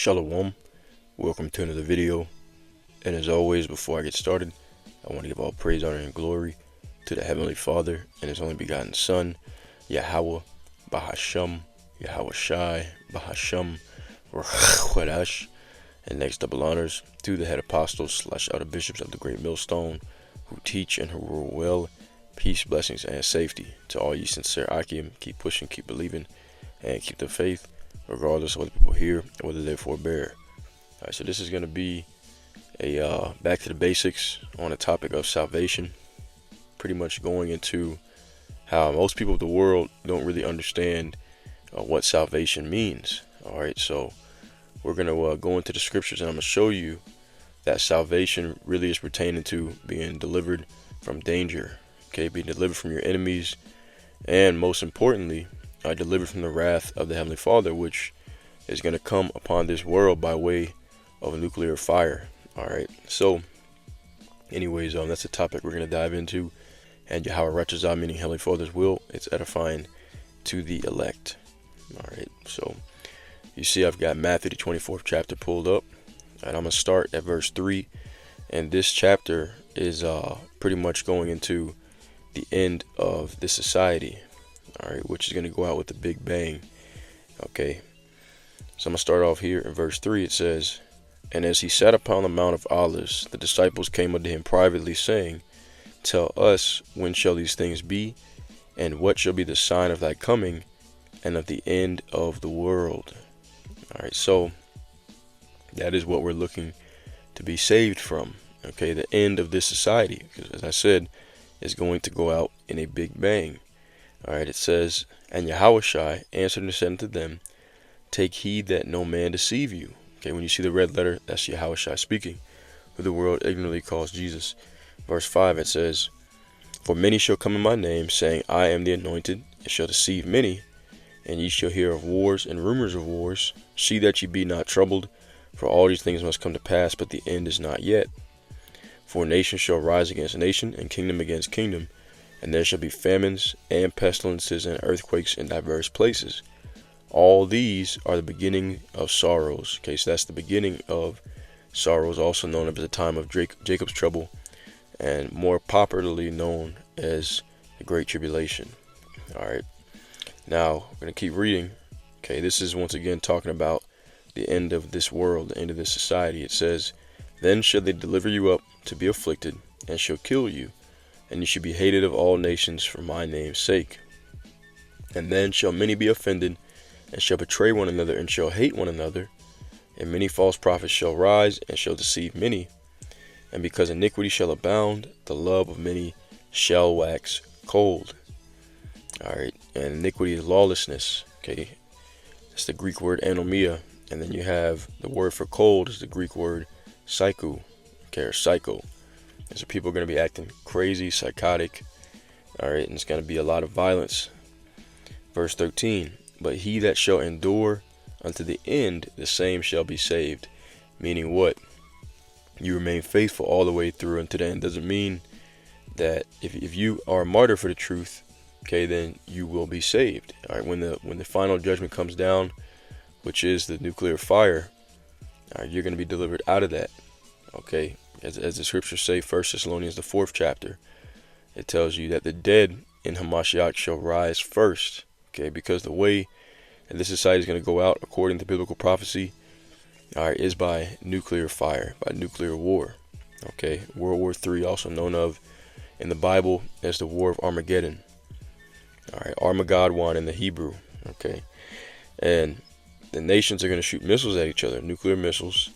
Shalom, welcome to another video, and as always, before I get started, I want to give all praise, honor, and glory to the Heavenly Father and His only begotten Son, Yahweh, Bahasham, Yahweh Shai, Bahasham, Ruach, and next double honors to the head apostles / elder bishops of the Great Millstone, who teach and who rule well, peace, blessings, and safety. To all ye sincere Akim, keep pushing, keep believing, and keep the faith, regardless of what people hear or whether they forbear. Alright, so this is going to be a back to the basics on the topic of salvation. Pretty much going into how most people of the world don't really understand what salvation means. Alright, so we're going to go into the scriptures, and I'm going to show you that salvation really is pertaining to being delivered from danger. Okay, being delivered from your enemies, and most importantly, delivered from the wrath of the Heavenly Father, which is going to come upon this world by way of a nuclear fire. Alright, so anyways, that's the topic we're going to dive into. And Yahweh Ratchazah, meaning Heavenly Father's will, it's edifying to the elect. Alright, so you see I've got Matthew the 24th chapter pulled up, and I'm going to start at verse 3. And this chapter is pretty much going into the end of this society. Alright, which is going to go out with a big bang. Okay, so I'm going to start off here in verse 3. It says, "And as he sat upon the Mount of Olives, the disciples came unto him privately, saying, Tell us, when shall these things be? And what shall be the sign of thy coming, and of the end of the world?" Alright, so that is what we're looking to be saved from. Okay, the end of this society, because as I said, is going to go out in a big bang. Alright, it says, "And Yahweh Shai answered and said unto them, Take heed that no man deceive you." Okay, when you see the red letter, that's Yahweh Shai speaking, who the world ignorantly calls Jesus. Verse 5, it says, "For many shall come in my name, saying, I am the anointed, and shall deceive many. And ye shall hear of wars and rumors of wars. See that ye be not troubled, for all these things must come to pass, but the end is not yet. For nation shall rise against nation, and kingdom against kingdom. And there shall be famines, and pestilences, and earthquakes in diverse places. All these are the beginning of sorrows." Okay, so that's the beginning of sorrows, also known as the time of Jacob's trouble, and more popularly known as the Great Tribulation. Alright, now we're going to keep reading. Okay, this is once again talking about the end of this world, the end of this society. It says, "Then shall they deliver you up to be afflicted, and shall kill you, and you shall be hated of all nations for my name's sake. And then shall many be offended, and shall betray one another, and shall hate one another. And many false prophets shall rise, and shall deceive many. And because iniquity shall abound, the love of many shall wax cold." Alright, and iniquity is lawlessness. Okay, that's the Greek word anomia. And then you have the word for cold is the Greek word psycho. Okay, or psycho. And so people are going to be acting crazy, psychotic. Alright, and it's going to be a lot of violence. Verse 13, "But he that shall endure unto the end, the same shall be saved." Meaning what? You remain faithful all the way through unto the end. Doesn't mean that if you are a martyr for the truth, okay, then you will be saved. Alright, when the final judgment comes down, which is the nuclear fire, alright, you're going to be delivered out of that. Okay, as the scriptures say, 1 Thessalonians the 4th chapter, it tells you that the dead in Hamashiach shall rise first. Okay, because the way that this society is going to go out, according to biblical prophecy, alright, is by nuclear fire, by nuclear war. Okay, World War III, also known of in the Bible as the War of Armageddon. Alright, Armageddon in the Hebrew. Okay, and the nations are going to shoot missiles at each other, nuclear missiles,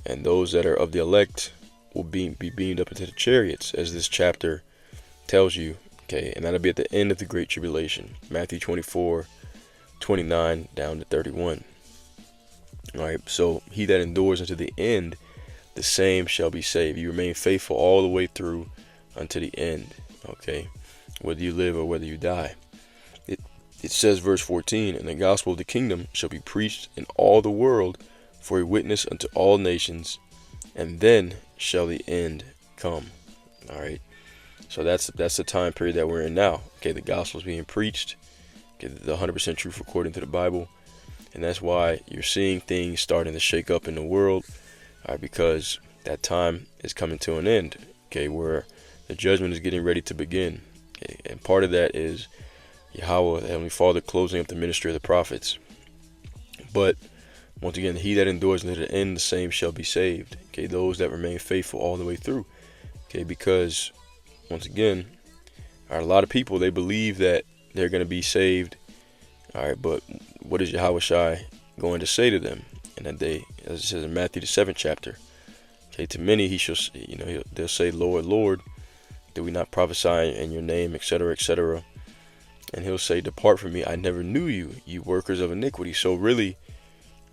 and those that are of the elect will be beamed up into the chariots, as this chapter tells you. Okay, and that'll be at the end of the Great Tribulation, Matthew 24:29 down to 31. Alright, so he that endures unto the end, the same shall be saved. You remain faithful all the way through unto the end. Okay, whether you live or whether you die. It says, verse 14, "And the gospel of the kingdom shall be preached in all the world for a witness unto all nations, and then shall the end come." Alright, so that's the time period that we're in now. Okay, the gospel is being preached. Okay, the 100% truth according to the Bible. And that's why you're seeing things starting to shake up in the world, because that time is coming to an end, okay, where the judgment is getting ready to begin. Okay? And part of that is Yahweh, the Heavenly Father, closing up the ministry of the prophets. But once again, he that endures unto the end, the same shall be saved. Okay, those that remain faithful all the way through. Okay, because once again, a lot of people, they believe that they're going to be saved. All right, but what is Yahweh Shai going to say to them in that day? As it says in Matthew the 7th chapter. Okay, to many he shall, they'll say, Lord, Lord, did we not prophesy in your name, etc., etc. And he'll say, depart from me, I never knew you, you workers of iniquity. So really,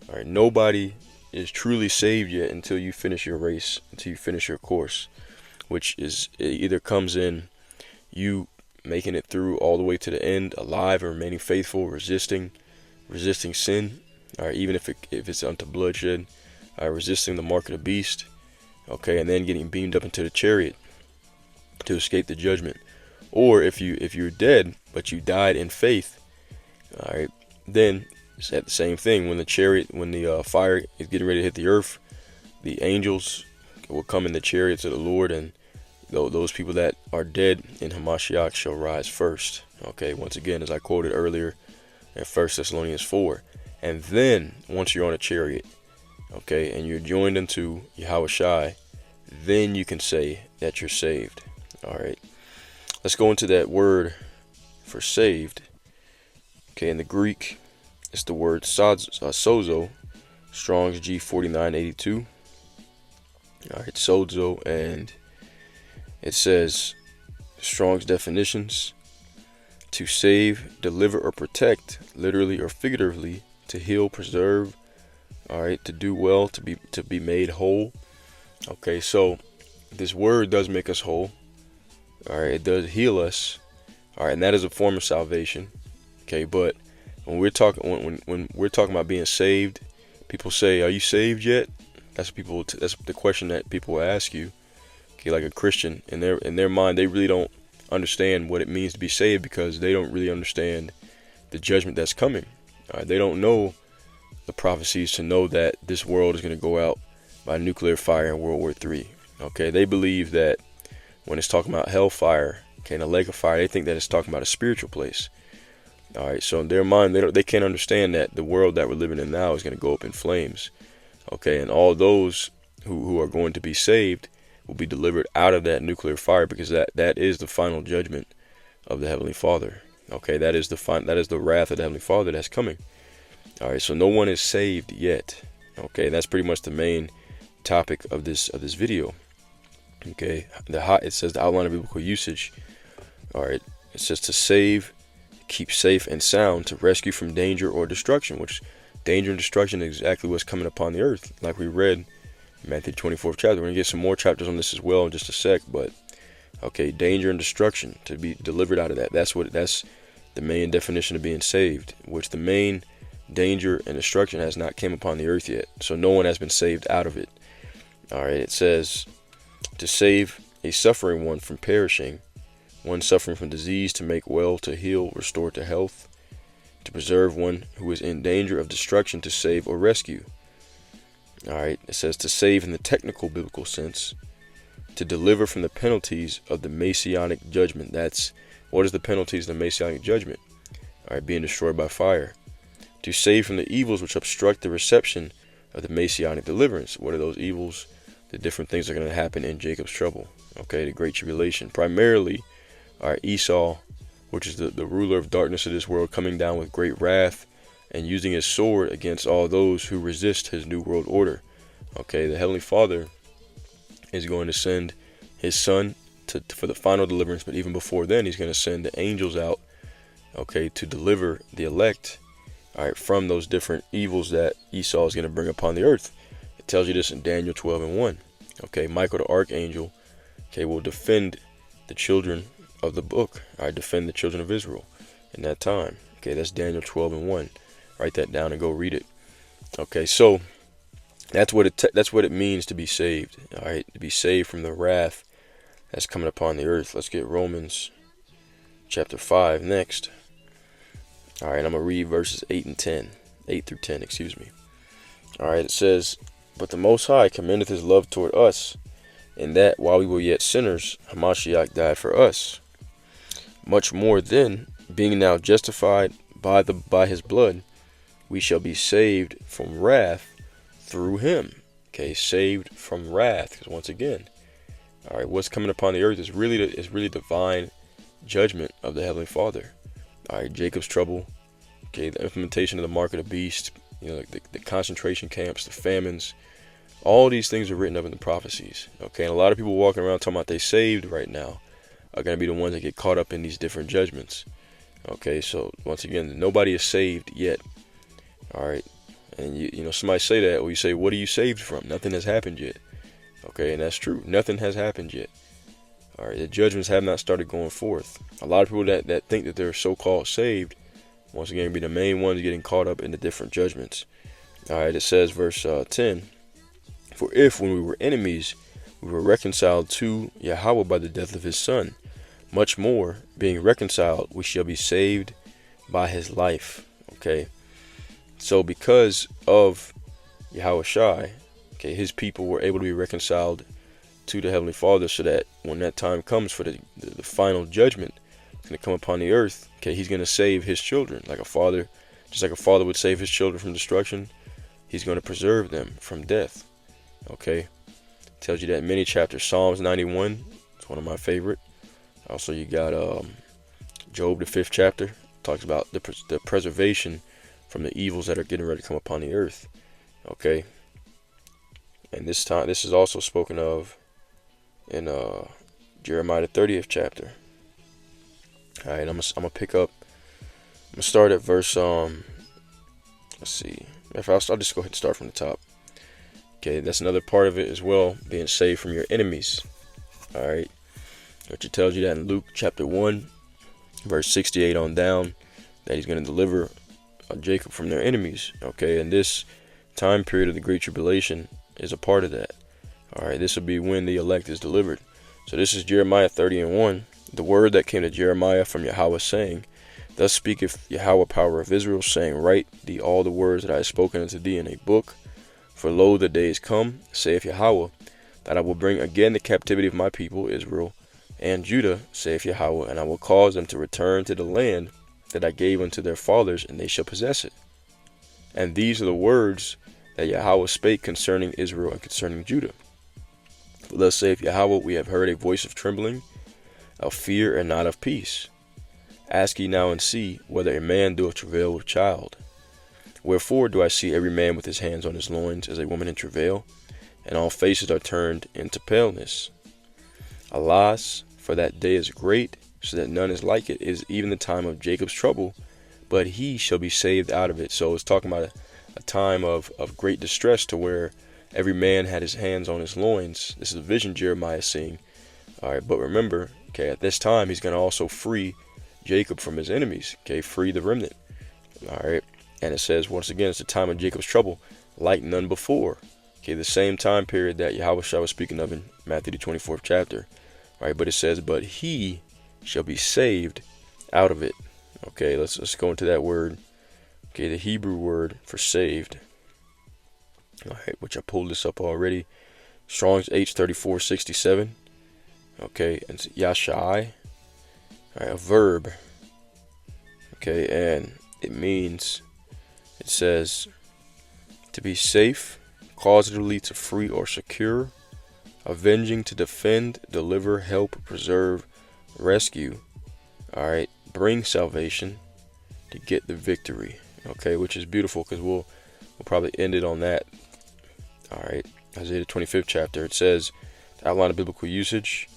all right, nobody is truly saved yet until you finish your race, until you finish your course, which is, it either comes in you making it through all the way to the end, alive and remaining faithful, resisting sin, all right, even if it's unto bloodshed, resisting the mark of the beast, okay, and then getting beamed up into the chariot to escape the judgment. Or if you're dead but you died in faith, all right, then it's the same thing. When the fire is getting ready to hit the earth, the angels will come in the chariots of the Lord, and those people that are dead in Hamashiach shall rise first. Okay, once again, as I quoted earlier in 1 Thessalonians 4. And then, once you're on a chariot, okay, and you're joined unto Yahweh Shai, then you can say that you're saved. All right, let's go into that word for saved. Okay, in the Greek, it's the word sozo, Strong's G4982. All right, sozo, and it says, Strong's definitions: to save, deliver, or protect, literally or figuratively, to heal, preserve, all right, to do well, to be made whole. Okay, so this word does make us whole. All right, it does heal us. All right, and that is a form of salvation. Okay, but when we're talking when we're talking about being saved, people say, "Are you saved yet?" That's the question that people will ask you. Okay, like a Christian, in their mind, they really don't understand what it means to be saved, because they don't really understand the judgment that's coming. All right, they don't know the prophecies to know that this world is going to go out by nuclear fire in World War III. Okay, they believe that when it's talking about hellfire, okay, and a lake of fire, they think that it's talking about a spiritual place. All right, so in their mind, they can't understand that the world that we're living in now is going to go up in flames. Okay, and all those who are going to be saved will be delivered out of that nuclear fire, because that is the final judgment of the Heavenly Father. Okay, that is the wrath of the Heavenly Father that's coming. All right, so no one is saved yet. Okay, that's pretty much the main topic of this video. Okay, it says the outline of biblical usage. All right, it says to save, keep safe and sound, to rescue from danger or destruction, which danger and destruction is exactly what's coming upon the earth, like we read in Matthew 24th chapter. We're gonna get some more chapters on this as well in just a sec, but okay, danger and destruction, to be delivered out of that. That's the main definition of being saved, which the main danger and destruction has not came upon the earth yet. So no one has been saved out of it. All right, it says to save a suffering one from perishing, one suffering from disease, to make well, to heal, restore to health, to preserve one who is in danger of destruction, to save or rescue. All right, it says to save in the technical biblical sense, to deliver from the penalties of the Messianic judgment. That's what is the penalties of the Messianic judgment? All right, being destroyed by fire. To save from the evils which obstruct the reception of the Messianic deliverance. What are those evils? The different things that are going to happen in Jacob's trouble. Okay, the great tribulation. Primarily, all right, Esau, which is the ruler of darkness of this world, coming down with great wrath and using his sword against all those who resist his new world order. Okay, the Heavenly Father is going to send his son for the final deliverance, but even before then, he's going to send the angels out, okay, to deliver the elect, all right, from those different evils that Esau is going to bring upon the earth. It tells you this in Daniel 12:1. Okay, Michael the archangel, okay, will defend the children of the book. I defend the children of Israel in that time. Okay, that's Daniel 12:1. Write that down and go read it. Okay, so that's what it means to be saved. All right, to be saved from the wrath that's coming upon the earth. Let's get Romans chapter 5 next. All right, I'm gonna read verses 8 and 10. 8 through 10, excuse me. All right, it says, "But the Most High commendeth his love toward us, in that while we were yet sinners, Hamashiach died for us. Much more then, being now justified by his blood, we shall be saved from wrath through him." Okay, saved from wrath. Because once again, all right, what's coming upon the earth is really divine judgment of the Heavenly Father. All right, Jacob's trouble. Okay, the implementation of the mark of the beast. You know, the concentration camps, the famines. All these things are written up in the prophecies. Okay, and a lot of people walking around talking about they saved right now are going to be the ones that get caught up in these different judgments. Okay, so once again, nobody is saved yet. All right, and you know, somebody say that, or you say, "What are you saved from?" Nothing has happened yet. Okay, and that's true. Nothing has happened yet. All right, the judgments have not started going forth. A lot of people that think that they're so-called saved, once again, be the main ones getting caught up in the different judgments. All right, it says, verse 10, "For if, when we were enemies, we were reconciled to Yahweh by the death of his Son, much more, being reconciled, we shall be saved by his life." Okay, so because of Yahweh Shai, okay, his people were able to be reconciled to the Heavenly Father, so that when that time comes for the final judgment, it's going to come upon the earth. Okay, he's going to save his children like a father, just like a father would save his children from destruction. He's going to preserve them from death. Okay, tells you that in many chapters. Psalms 91, it's one of my favorite. Also, you got Job, the 5th chapter, talks about the preservation from the evils that are getting ready to come upon the earth. Okay, and this is also spoken of in Jeremiah the 30th chapter. All right, I'm gonna pick up. I'm gonna start at verse let's see. I'll just go ahead and start from the top. Okay, that's another part of it as well, being saved from your enemies. All right, which it tells you that in Luke chapter 1, verse 68 on down, that he's going to deliver Jacob from their enemies. Okay, and this time period of the Great Tribulation is a part of that. All right, this will be when the elect is delivered. So this is Jeremiah 30:1. "The word that came to Jeremiah from Yahweh, saying, Thus speaketh Yahweh, power of Israel, saying, Write thee all the words that I have spoken unto thee in a book. For lo, the days come, saith Yahweh, that I will bring again the captivity of my people Israel and Judah, saith Yahweh, and I will cause them to return to the land that I gave unto their fathers, and they shall possess it. And these are the words that Yahweh spake concerning Israel and concerning Judah. For thus saith Yahweh, we have heard a voice of trembling, of fear, and not of peace. Ask ye now and see whether a man doeth travail with child. Wherefore do I see every man with his hands on his loins as a woman in travail, and all faces are turned into paleness. Alas, for that day is great, so that none is like it, is even the time of Jacob's trouble, but he shall be saved out of it." So it's talking about a time of great distress, to where every man had his hands on his loins. This is a vision Jeremiah is seeing. All right, but remember, okay, at this time he's going to also free Jacob from his enemies. Okay, free the remnant. All right, and it says once again, it's the time of Jacob's trouble, like none before. Okay, the same time period that Yahweh Shai was speaking of in Matthew the 24th chapter. All right, but it says, but he shall be saved out of it. Okay, let's go into that word. Okay, the Hebrew word for saved. All right, which I pulled this up already. Strong's H3467. Okay, and it's Yashai. All right, a verb. Okay, and it means, it says, to be safe, causatively to free or secure, avenging, to defend, deliver, help, preserve, rescue. All right, bring salvation, to get the victory. Okay, which is beautiful, because we'll probably end it on that. All right, Isaiah the 25th chapter. It says, to outline of biblical usage: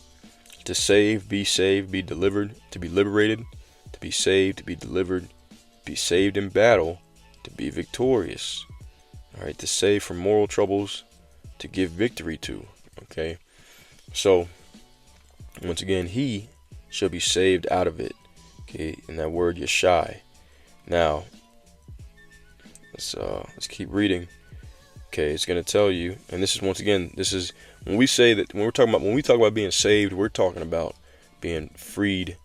to save, be delivered, to be liberated, to be saved, to be delivered, be saved in battle, to be victorious. All right, to save from moral troubles, to give victory to. Okay, so once again, he shall be saved out of it. Okay, and that word Yeshai. Now let's keep reading. Okay, it's going to tell you, and this is once again, this is when we say that, when we talk about being saved, we're talking about being freed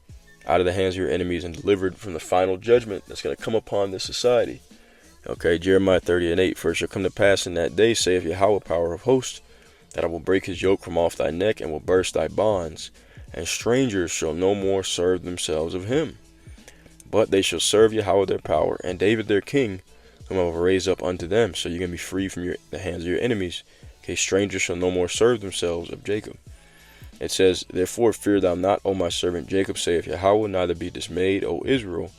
out of the hands of your enemies and delivered from the final judgment that's going to come upon this society. Okay, Jeremiah 30:8. For it shall come to pass in that day, saith Yahweh, power of hosts, that I will break his yoke from off thy neck, and will burst thy bonds, and strangers shall no more serve themselves of him. But they shall serve Yahweh their power, and David their king, whom I will raise up unto them. So you're going to be free from the hands of your enemies. Okay, strangers shall no more serve themselves of Jacob. It says, therefore fear thou not, O my servant Jacob, saith Yahweh, neither be dismayed, O Israel.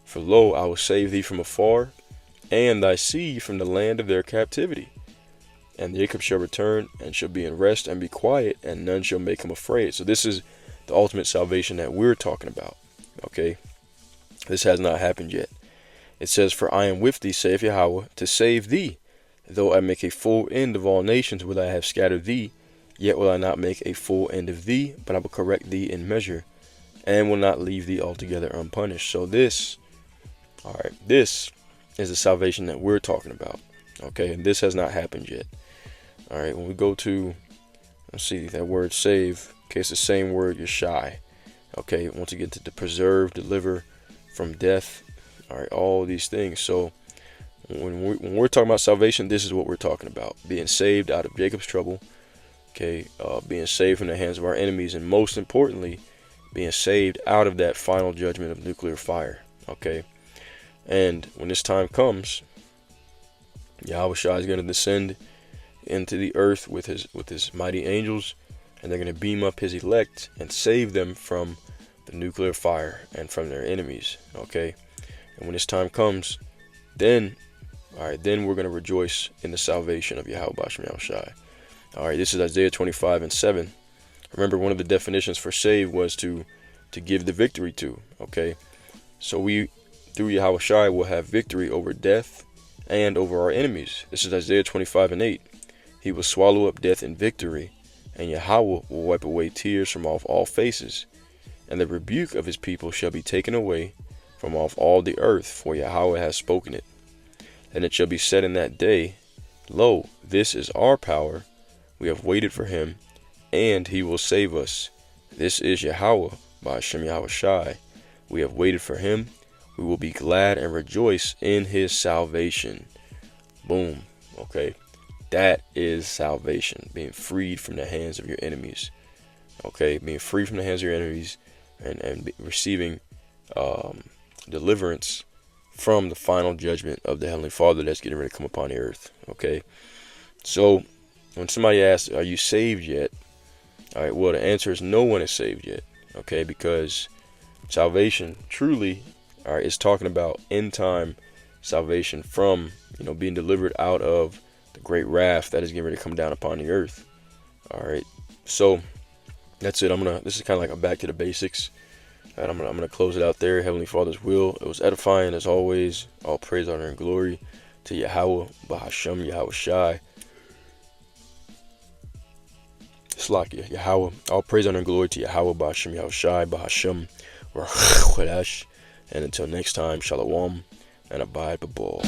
For lo, I will save thee from afar, and thy seed from the land of their captivity. And Jacob shall return, and shall be in rest, and be quiet, and none shall make him afraid. So this is the ultimate salvation that we're talking about. Okay, this has not happened yet. It says, for I am with thee, saith Yahweh, to save thee. Though I make a full end of all nations, will I have scattered thee, yet will I not make a full end of thee, but I will correct thee in measure, and will not leave thee altogether unpunished. So this is the salvation that we're talking about. Okay, and this has not happened yet. All right, when we go to, let's see, that word save, okay, it's the same word, Yeshai. Okay, once you get to preserve, deliver from death, all right, all these things. So when we're talking about salvation, this is what we're talking about: being saved out of Jacob's trouble, okay, being saved from the hands of our enemies, and most importantly, being saved out of that final judgment of nuclear fire. Okay, and when this time comes, Yahweh Shai is going to descend into the earth with his mighty angels, and they're going to beam up his elect and save them from the nuclear fire and from their enemies. Okay, and when this time comes, then we're going to rejoice in the salvation of Yahweh B'Shem Yahushai. All right, this is Isaiah 25:7. Remember, one of the definitions for save was to give the victory to. Okay, so we, through Yahweh Shai, will have victory over death and over our enemies. This is Isaiah 25:8. He will swallow up death in victory, and Yahweh will wipe away tears from off all faces, and the rebuke of his people shall be taken away from off all the earth, for Yahweh has spoken it. And it shall be said in that day, lo, this is our power, we have waited for him, and he will save us. This is Yahweh, B'Shem Yahushai. We have waited for him, we will be glad and rejoice in his salvation. Boom. Okay, that is salvation, being freed from the hands of your enemies. Okay, being free from the hands of your enemies, and receiving deliverance from the final judgment of the Heavenly Father that's getting ready to come upon the earth. Okay, so when somebody asks, are you saved yet? All right, well, the answer is no one is saved yet. Okay, because salvation truly, all right, is talking about end time salvation from, being delivered out of the great wrath that is getting ready to come down upon the earth. All right, so that's it. This is kind of like a back to the basics. And I'm gonna close it out there. Heavenly Father's will. It was edifying as always. All praise, honor, and glory to Yahweh B'Shem Yahushai. Slakia Yahweh. All praise, honor, and glory to Yahweh B'Shem Yahushai B'Shem Rach. And until next time, Shalom and abide b'ball.